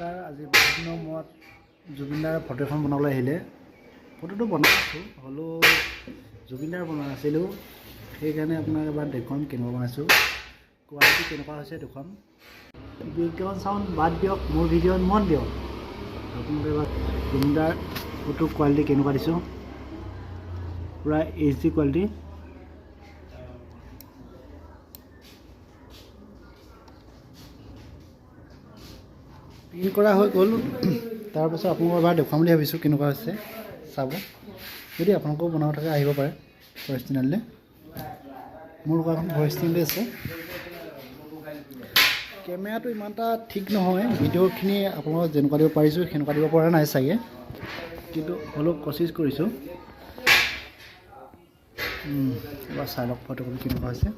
নমস্কাৰ। আজি বহুত দিনৰ মূৰত জুবিনদাৰ ফটো এখন বনাবলৈ আহিলে। ফটোটো বনাইছোঁ, হ'লেও জুবিনদাৰ বনোৱা নাছিলোঁ, সেইকাৰণে আপোনাক এবাৰ দেখুৱাম কেনেকুৱা বনাইছোঁ, কোৱালিটি কেনেকুৱা হৈছে দেখুৱাম। বেকগ্ৰাউণ্ড চাউণ্ড বাদ দিয়ক, মোৰ ভিডিঅ'ত মন দিয়ক। আপোনালোকে এবাৰ জুবিনদাৰ ফটো কোৱালিটি কেনেকুৱা দিছোঁ, পূৰা HD কোৱালিটি। প্ৰিণ্ট কৰা হৈ গ'ল। তাৰপাছত আপোনালোকক এবাৰ দেখুৱাম বুলি ভাবিছোঁ কেনেকুৱা হৈছে চাব। যদি আপোনালোকেও বনাব থাকে আহিব পাৰে ভইচ চেনেললৈ। মোৰ লগত এখন ভইচ চেনেল আছে। কেমেৰাটো ইমান এটা ঠিক নহয়, ভিডিঅ'খিনি আপোনালোকক যেনেকুৱা দিব পাৰিছোঁ সেনেকুৱা দিব পৰা নাই চাগে, কিন্তু হ'লেও কচিছ কৰিছোঁ। এবাৰ চাই লওক ফটোখন কেনেকুৱা হৈছে।